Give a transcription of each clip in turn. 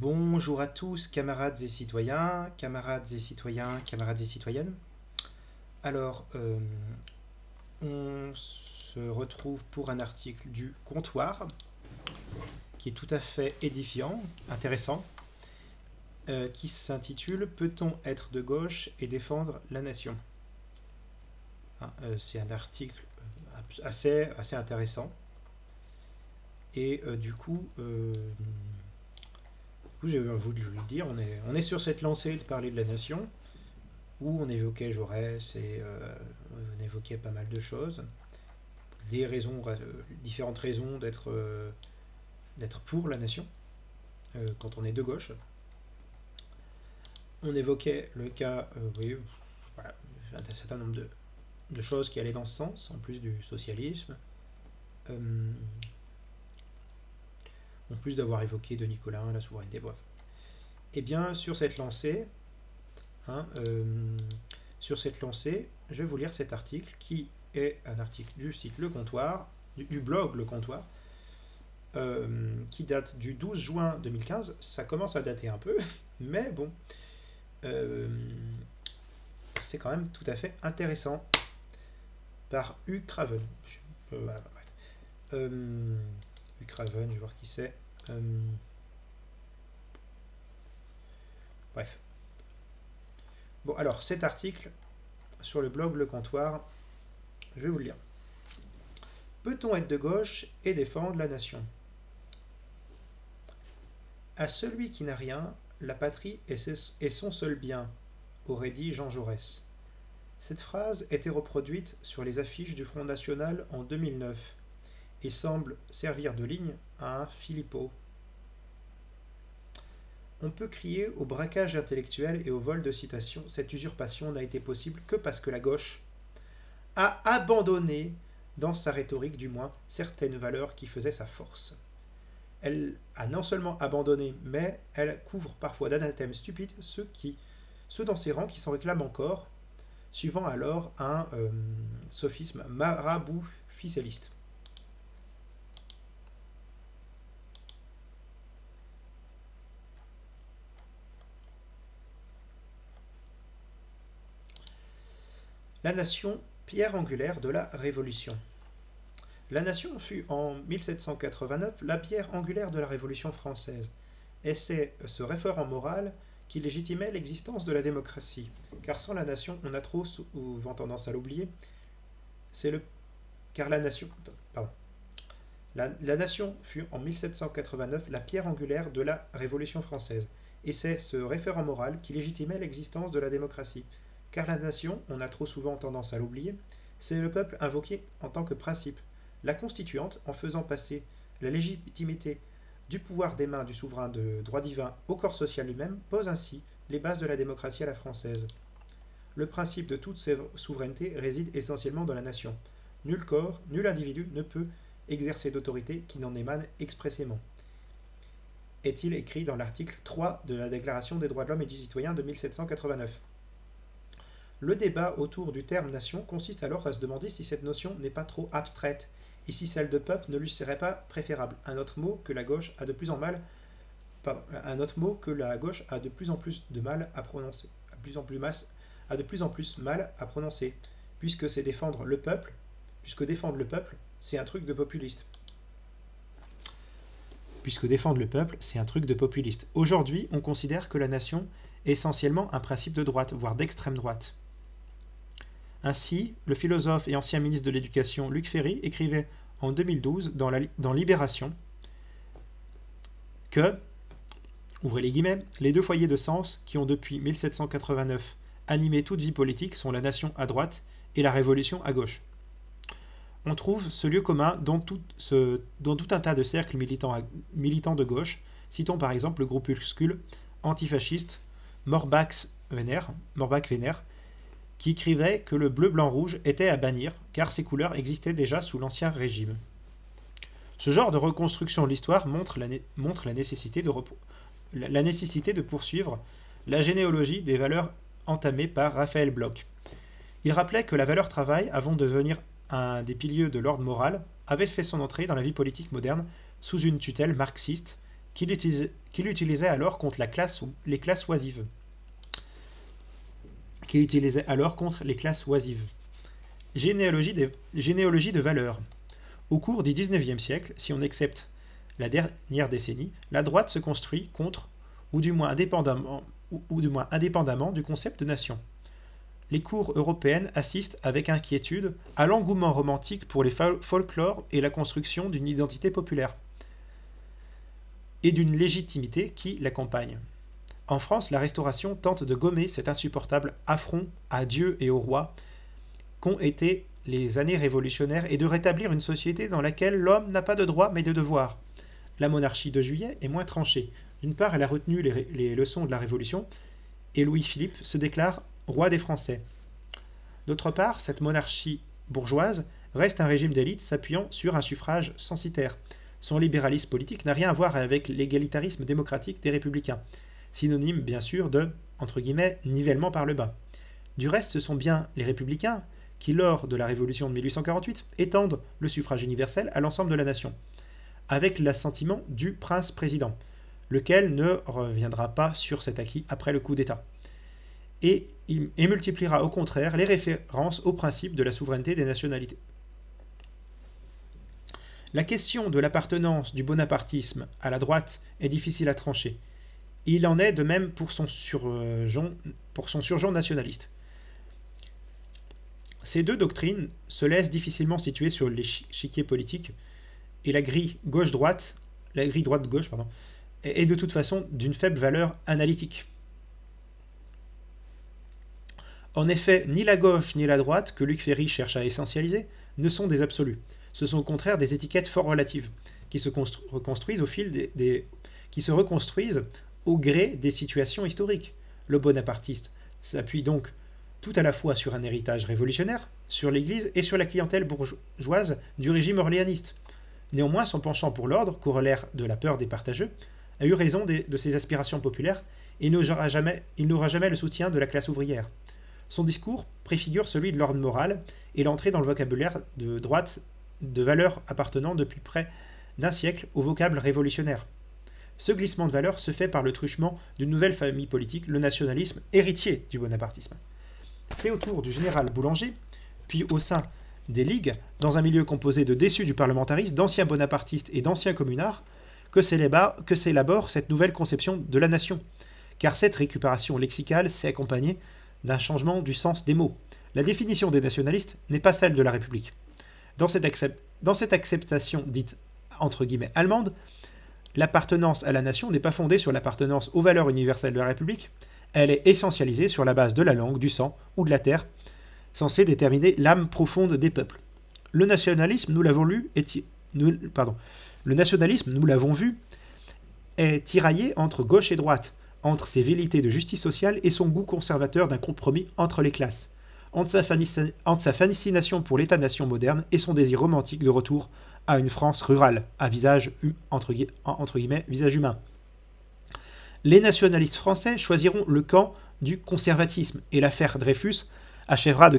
Bonjour à tous, camarades et citoyens, camarades et citoyens, camarades et citoyennes. Alors, on se retrouve pour un article du Comptoir qui est tout à fait édifiant, intéressant, qui s'intitule Peut-on être de gauche et défendre la nation? C'est un article assez intéressant. Et j'ai voulu le dire, on est sur cette lancée de parler de la nation, où on évoquait Jaurès et on évoquait pas mal de choses, différentes raisons d'être pour la nation quand on est de gauche. On évoquait le cas, oui, voilà, un certain nombre de choses qui allaient dans ce sens, en plus du socialisme, en plus d'avoir évoqué de Nicolas, la souveraineté, bref. Et bien, sur cette lancée, je vais vous lire cet article qui est un article du site Le Comptoir, du blog Le Comptoir, qui date du 12 juin 2015. Ça commence à dater un peu, mais bon, c'est quand même tout à fait intéressant. Par Hugh Craven. Voilà, Hugh Craven, je vais voir qui c'est. Bref. Bon, alors, cet article, sur le blog Le Comptoir, je vais vous le lire. Peut-on être de gauche et défendre la nation? À celui qui n'a rien, la patrie est son seul bien, aurait dit Jean Jaurès. Cette phrase était reproduite sur les affiches du Front National en 2009 et semble servir de ligne à un Philippot. On peut crier au braquage intellectuel et au vol de citations. Cette usurpation n'a été possible que parce que la gauche a abandonné, dans sa rhétorique du moins, certaines valeurs qui faisaient sa force. Elle a non seulement abandonné, mais elle couvre parfois d'anathèmes stupides ceux dans ses rangs qui s'en réclament encore, suivant alors un sophisme marabout-ficelliste. La nation, pierre angulaire de la Révolution. La nation fut en 1789 la pierre angulaire de la Révolution française, et c'est ce référent moral qui légitimait l'existence de la démocratie, car sans la nation, on a trop souvent tendance à l'oublier, car la nation... Pardon. La nation fut en 1789 la pierre angulaire de la Révolution française, et c'est ce référent moral qui légitimait l'existence de la démocratie, car la nation, on a trop souvent tendance à l'oublier, c'est le peuple invoqué en tant que principe. La constituante, en faisant passer la légitimité du pouvoir des mains du souverain de droit divin au corps social lui-même, pose ainsi les bases de la démocratie à la française. Le principe de toute souveraineté réside essentiellement dans la nation. Nul corps, nul individu ne peut exercer d'autorité qui n'en émane expressément. Est-il écrit dans l'article 3 de la Déclaration des droits de l'homme et du citoyen de 1789. Le débat autour du terme nation consiste alors à se demander si cette notion n'est pas trop abstraite et si celle de peuple ne lui serait pas préférable. Un autre mot que la gauche a de plus en plus de mal à prononcer, a de plus en plus mal à prononcer, puisque défendre le peuple, c'est un truc de populiste. Aujourd'hui, on considère que la nation est essentiellement un principe de droite, voire d'extrême droite. Ainsi, le philosophe et ancien ministre de l'Éducation Luc Ferry écrivait en 2012 dans Libération que, ouvrez les guillemets, les deux foyers de sens qui ont depuis 1789 animé toute vie politique sont la nation à droite et la révolution à gauche. On trouve ce lieu commun dans tout un tas de cercles militants de gauche. Citons par exemple le groupuscule antifasciste Morbach-Vénère, qui écrivait que le bleu-blanc-rouge était à bannir, car ces couleurs existaient déjà sous l'Ancien Régime. Ce genre de reconstruction de l'histoire montre la nécessité de poursuivre la généalogie des valeurs entamées par Raphaël Bloch. Il rappelait que la valeur travail, avant de devenir un des piliers de l'ordre moral, avait fait son entrée dans la vie politique moderne sous une tutelle marxiste qu'il qu'il utilisait alors contre les classes oisives. Généalogie de valeurs. Au cours du XIXe siècle, si on accepte la dernière décennie, la droite se construit contre, ou du moins indépendamment du concept de nation. Les cours européennes assistent avec inquiétude à l'engouement romantique pour les folklores et la construction d'une identité populaire et d'une légitimité qui l'accompagne. En France, la Restauration tente de gommer cet insupportable affront à Dieu et au roi qu'ont été les années révolutionnaires et de rétablir une société dans laquelle l'homme n'a pas de droits mais de devoirs. La monarchie de Juillet est moins tranchée. D'une part, elle a retenu les leçons de la Révolution et Louis-Philippe se déclare roi des Français. D'autre part, cette monarchie bourgeoise reste un régime d'élite s'appuyant sur un suffrage censitaire. Son libéralisme politique n'a rien à voir avec l'égalitarisme démocratique des républicains, synonyme bien sûr de, entre guillemets, nivellement par le bas. Du reste, ce sont bien les républicains qui, lors de la Révolution de 1848, étendent le suffrage universel à l'ensemble de la nation, avec l'assentiment du prince-président, lequel ne reviendra pas sur cet acquis après le coup d'État, et multipliera au contraire les références au principe de la souveraineté des nationalités. La question de l'appartenance du bonapartisme à la droite est difficile à trancher. Il en est de même pour son surjon nationaliste. Ces deux doctrines se laissent difficilement situer sur l'échiquier politique, et la grille droite-gauche, est de toute façon d'une faible valeur analytique. En effet, ni la gauche ni la droite, que Luc Ferry cherche à essentialiser, ne sont des absolus. Ce sont au contraire des étiquettes fort relatives, qui se reconstruisent au gré des situations historiques. Le bonapartiste s'appuie donc tout à la fois sur un héritage révolutionnaire, sur l'Église et sur la clientèle bourgeoise du régime orléaniste. Néanmoins, son penchant pour l'ordre, corollaire de la peur des partageux, a eu raison de ses aspirations populaires et il n'aura jamais le soutien de la classe ouvrière. Son discours préfigure celui de l'ordre moral et l'entrée dans le vocabulaire de droite de valeurs appartenant depuis près d'un siècle au vocable révolutionnaire. Ce glissement de valeurs se fait par le truchement d'une nouvelle famille politique, le nationalisme, héritier du bonapartisme. C'est autour du général Boulanger, puis au sein des ligues, dans un milieu composé de déçus du parlementarisme, d'anciens bonapartistes et d'anciens communards, que s'élabore cette nouvelle conception de la nation. Car cette récupération lexicale s'est accompagnée d'un changement du sens des mots. La définition des nationalistes n'est pas celle de la République. Dans cette acceptation dite entre guillemets allemande, l'appartenance à la nation n'est pas fondée sur l'appartenance aux valeurs universelles de la République, elle est essentialisée sur la base de la langue, du sang ou de la terre, censée déterminer l'âme profonde des peuples. Le nationalisme, nous l'avons vu, est tiraillé entre gauche et droite, entre ses velléités de justice sociale et son goût conservateur d'un compromis entre les classes, entre sa fascination pour l'État-nation moderne et son désir romantique de retour à une France rurale, à visage, entre guillemets, visage humain. Les nationalistes français choisiront le camp du conservatisme et l'affaire Dreyfus achèvera de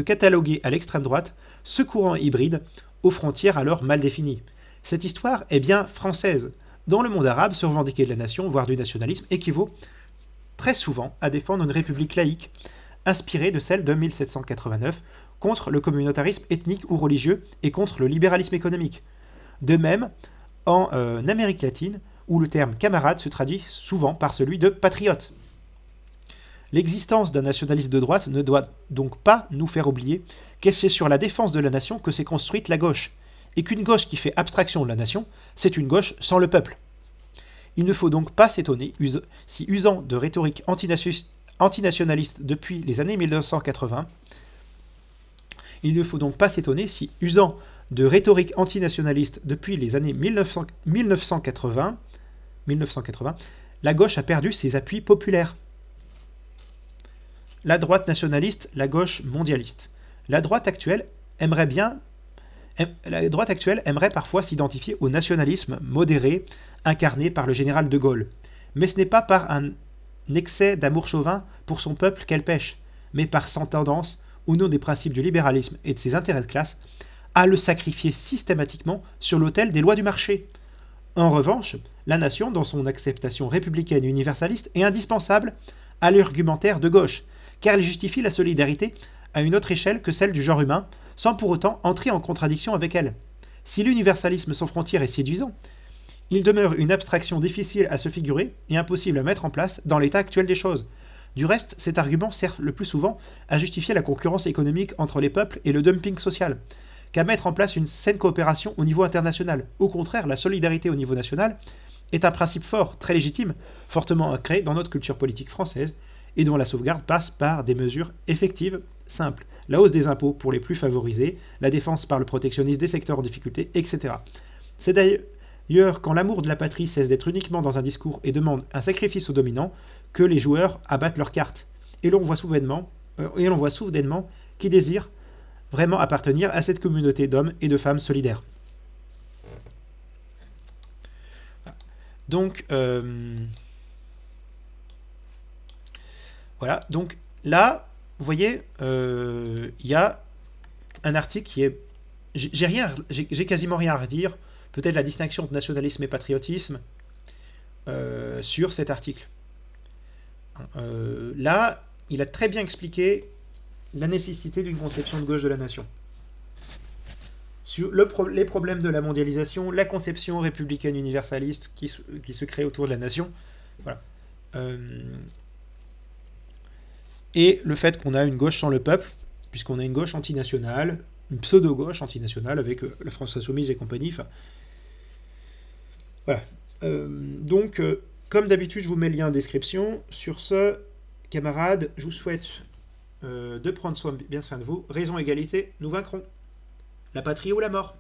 cataloguer à l'extrême droite ce courant hybride aux frontières alors mal définies. Cette histoire est bien française. Dans le monde arabe, se revendiquer de la nation, voire du nationalisme, équivaut très souvent à défendre une république laïque, inspirée de celle de 1789, contre le communautarisme ethnique ou religieux et contre le libéralisme économique. De même, en Amérique latine, où le terme camarade se traduit souvent par celui de patriote. L'existence d'un nationaliste de droite ne doit donc pas nous faire oublier que c'est sur la défense de la nation que s'est construite la gauche, et qu'une gauche qui fait abstraction de la nation, c'est une gauche sans le peuple. Il ne faut donc pas s'étonner si, usant de rhétorique antinationaliste depuis les années 1980, la gauche a perdu ses appuis populaires. La droite nationaliste, la gauche mondialiste. La droite actuelle aimerait parfois s'identifier au nationalisme modéré incarné par le général de Gaulle. Mais ce n'est pas par un excès d'amour chauvin pour son peuple qu'elle pêche, mais par sa tendance, au nom des principes du libéralisme et de ses intérêts de classe, à le sacrifier systématiquement sur l'autel des lois du marché. En revanche, la nation, dans son acceptation républicaine et universaliste, est indispensable à l'argumentaire de gauche, car elle justifie la solidarité à une autre échelle que celle du genre humain, sans pour autant entrer en contradiction avec elle. Si l'universalisme sans frontières est séduisant, il demeure une abstraction difficile à se figurer et impossible à mettre en place dans l'état actuel des choses. Du reste, cet argument sert le plus souvent à justifier la concurrence économique entre les peuples et le dumping social, qu'à mettre en place une saine coopération au niveau international. Au contraire, la solidarité au niveau national est un principe fort, très légitime, fortement ancré dans notre culture politique française, et dont la sauvegarde passe par des mesures effectives, simples. La hausse des impôts pour les plus favorisés, la défense par le protectionnisme des secteurs en difficulté, etc. C'est d'ailleurs quand l'amour de la patrie cesse d'être uniquement dans un discours et demande un sacrifice aux dominants que les joueurs abattent leurs cartes. Et l'on voit soudainement qui désirent vraiment appartenir à cette communauté d'hommes et de femmes solidaires. Donc, voilà. Donc là, vous voyez, il y a un article qui est... J'ai quasiment rien à redire. Peut-être la distinction entre nationalisme et patriotisme sur cet article. Là, il a très bien expliqué la nécessité d'une conception de gauche de la nation. Sur les problèmes de la mondialisation, la conception républicaine universaliste qui se crée autour de la nation. Voilà. Et le fait qu'on a une gauche sans le peuple, puisqu'on a une gauche antinationale, une pseudo-gauche antinationale avec la France Insoumise et compagnie. Voilà. Donc, comme d'habitude, je vous mets le lien en description. Sur ce, camarades, je vous souhaite de prendre bien soin de vous. Raison, égalité, nous vaincrons. La patrie ou la mort.